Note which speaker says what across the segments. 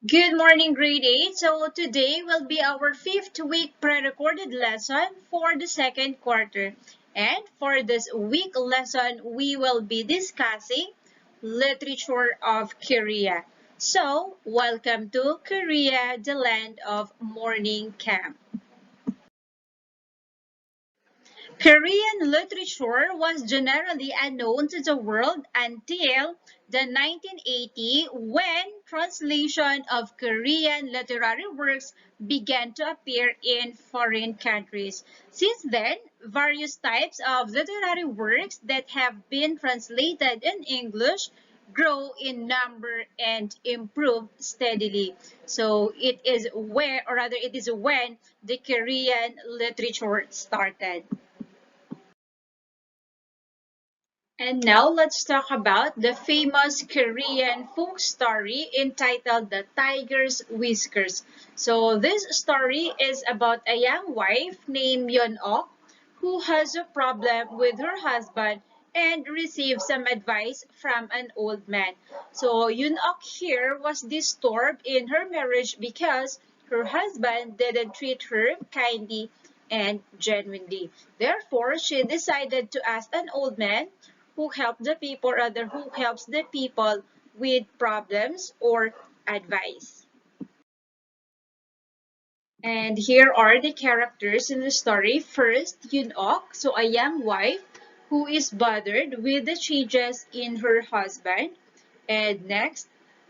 Speaker 1: Good morning, grade 8. So today will be our fifth week pre-recorded lesson for the second quarter. And for this week lesson, we will be discussing literature of Korea. So welcome to Korea, the land of morning camp. Korean literature was generally unknown to the world until the 1980 when translation of Korean literary works began to appear in foreign countries. Since then, various types of literary works that have been translated in English grow in number and improve steadily. So it is where, or rather it is when the Korean literature started. And now let's talk about the famous Korean folk story entitled The Tiger's Whiskers. So this story is about a young wife named Yeon-ok who has a problem with her husband and receives some advice from an old man. So Yeon-ok here was disturbed in her marriage because her husband didn't treat her kindly and genuinely. Therefore, she decided to ask an old man who helps the people with problems or advice. And here are the characters in the story. First, Yun-ok, so a young wife who is bothered with the changes in her husband. And next,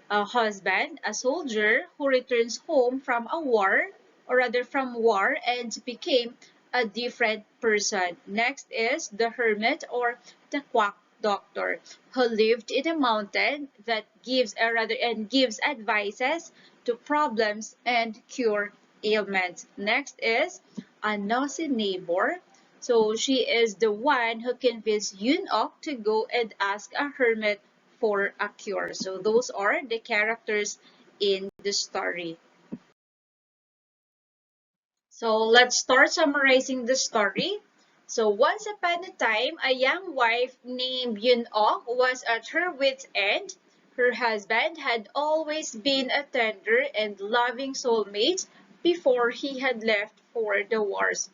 Speaker 1: a husband, a soldier who returns home from a war, or rather from war, and became a different person. Next is the hermit or the quack doctor who lived in a mountain that gives advices to problems and cure ailments. Next is a nosy neighbor. So she is the one who convinced Yun-ok to go and ask a hermit for a cure. So those are the characters in the story. So let's start summarizing the story. So once upon a time, a young wife named Yun-ok was at her wit's end. Her husband had always been a tender and loving soulmate before he had left for the wars.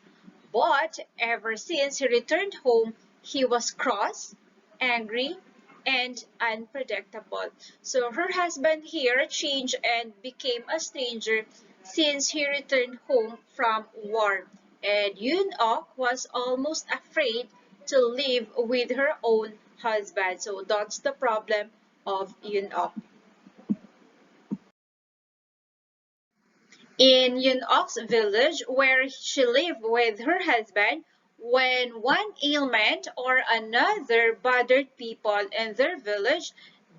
Speaker 1: But ever since he returned home, he was cross, angry, and unpredictable. So her husband here changed and became a stranger since he returned home from war. And Yun-ok was almost afraid to live with her own husband. So that's the problem of Yun-ok. In Yun-ok's village, where she lived with her husband, when one ailment or another bothered people in their village,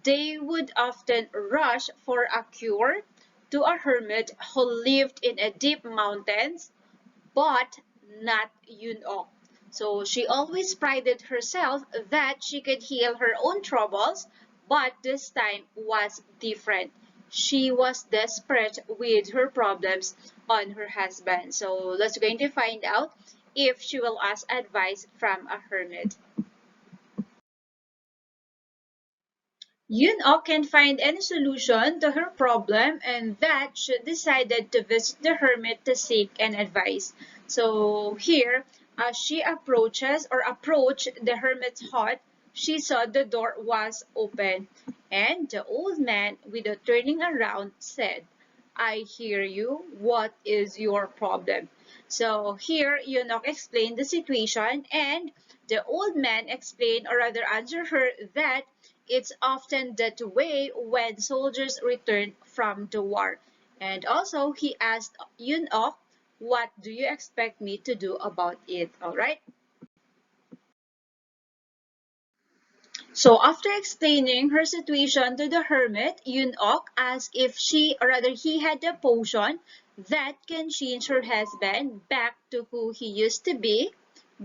Speaker 1: they would often rush for a cure to a hermit who lived in a deep mountains, but not Yun-ok. So she always prided herself that she could heal her own troubles, but this time was different. She was desperate with her problems on her husband. So let's going to find out if she will ask advice from a hermit. Yun-ok can find any solution to her problem, and that she decided to visit the hermit to seek an advice. So here, as she approached the hermit's hut, she saw the door was open, and the old man, without turning around, said, "I hear you. What is your problem?" So here, Yunok explained the situation, and the old man explained, or rather answered her, that it's often that way when soldiers return from the war. And also, he asked Yun-ok, "What do you expect me to do about it?" All right. So after explaining her situation to the hermit, Yun-ok asked if she, or rather he had a potion that can change her husband back to who he used to be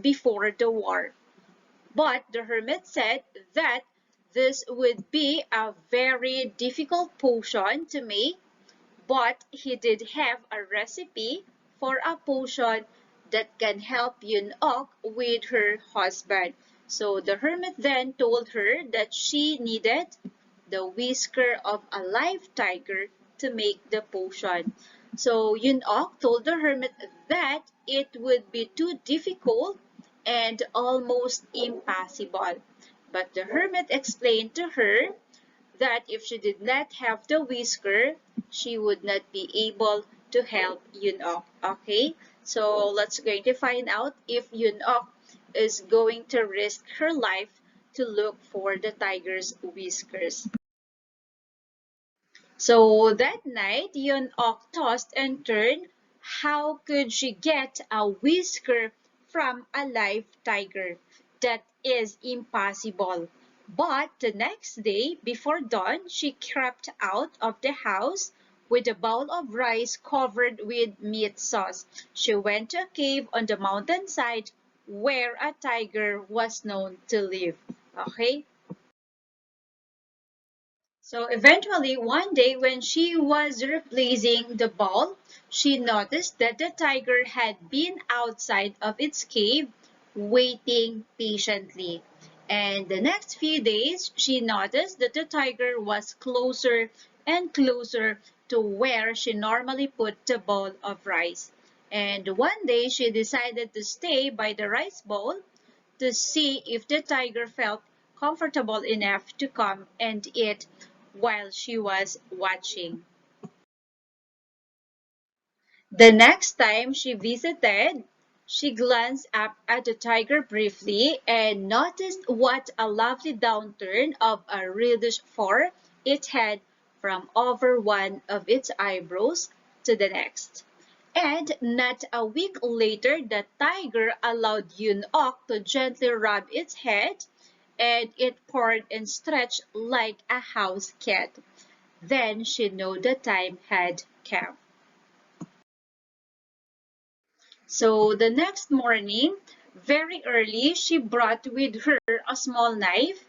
Speaker 1: before the war. But the hermit said that this would be a very difficult potion to make, but he did have a recipe for a potion that can help Yun-ok with her husband. So the hermit then told her that she needed the whisker of a live tiger to make the potion. So Yun-ok told the hermit that it would be too difficult and almost impossible. But the hermit explained to her that if she did not have the whisker, she would not be able to help Yun-ok. Okay, so let's going to find out if Yun-ok is going to risk her life to look for the tiger's whiskers. So that night, Yun-ok tossed and turned. How could she get a whisker from a live tiger? That is impossible. But the next day, before dawn, she crept out of the house with a bowl of rice covered with meat sauce. She went to a cave on the mountainside where a tiger was known to live. Okay? So eventually, one day when she was replacing the ball, she noticed that the tiger had been outside of its cave waiting patiently. And the next few days, she noticed that the tiger was closer and closer to where she normally put the bowl of rice. And one day, she decided to stay by the rice bowl to see if the tiger felt comfortable enough to come and eat while she was watching. The next time she visited, she glanced up at the tiger briefly and noticed what a lovely downturn of a reddish fur it had from over one of its eyebrows to the next. And not a week later, the tiger allowed Yun-ok to gently rub its head, and it purred and stretched like a house cat. Then she knew the time had come. So the next morning, very early, she brought with her a small knife.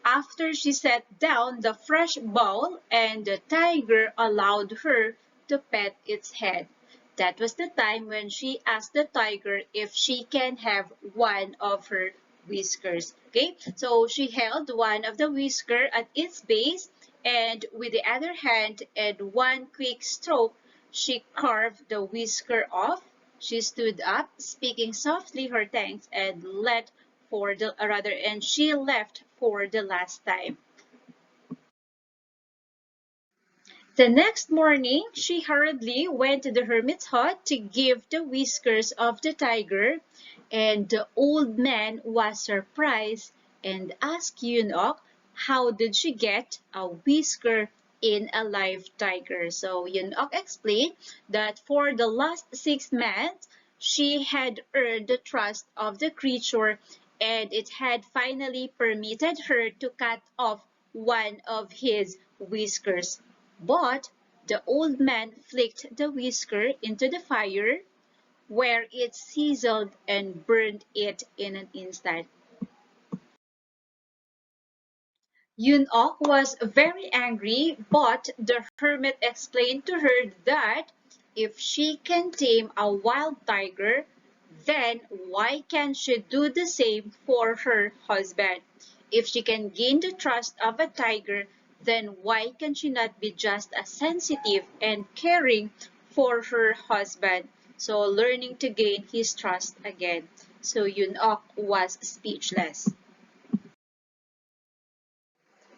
Speaker 1: After she set down the fresh bowl and the tiger allowed her to pet its head. That was the time when she asked the tiger if she can have one of her whiskers. Okay, so she held one of the whisker at its base and with the other hand and one quick stroke, she carved the whisker off. She stood up, speaking softly her thanks, and she left for the last time. The next morning, she hurriedly went to the hermit's hut to give the whiskers of the tiger, and the old man was surprised and asked Yun-ok how did she get a whisker in a live tiger. So Yun-ok explained that for the last 6 months, she had earned the trust of the creature and it had finally permitted her to cut off one of his whiskers. But the old man flicked the whisker into the fire, where it sizzled and burned it in an instant. Yun-ok was very angry, but the hermit explained to her that if she can tame a wild tiger, then why can't she do the same for her husband? If she can gain the trust of a tiger, then why can she not be just as sensitive and caring for her husband? So learning to gain his trust again. So Yun-ok was speechless.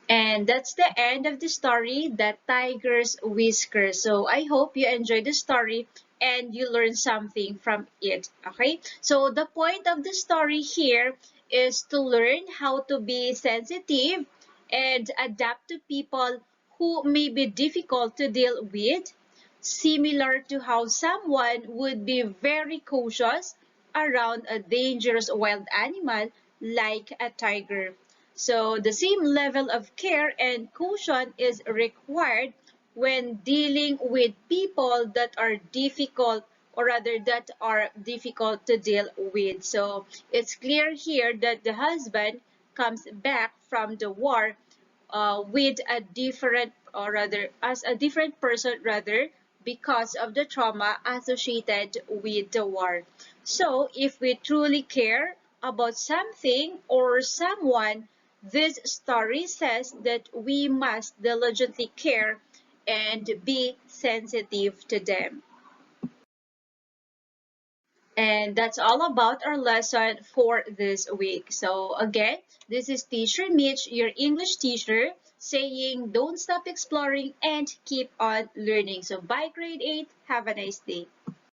Speaker 1: And that's the end of the story, The Tiger's Whisker. So I hope you enjoyed the story and you learned something from it. Okay? So the point of the story here is to learn how to be sensitive and adapt to people who may be difficult to deal with, similar to how someone would be very cautious around a dangerous wild animal like a tiger. So the same level of care and caution is required when dealing with people that are difficult or rather that are difficult to deal with. So it's clear here that the husband comes back from the war with a different or rather as a different person rather because of the trauma associated with the war. So if we truly care about something or someone, this story says that we must diligently care and be sensitive to them. And that's all about our lesson for this week. So again, this is Teacher Mitch, your English teacher, saying don't stop exploring and keep on learning. So bye grade 8. Have a nice day.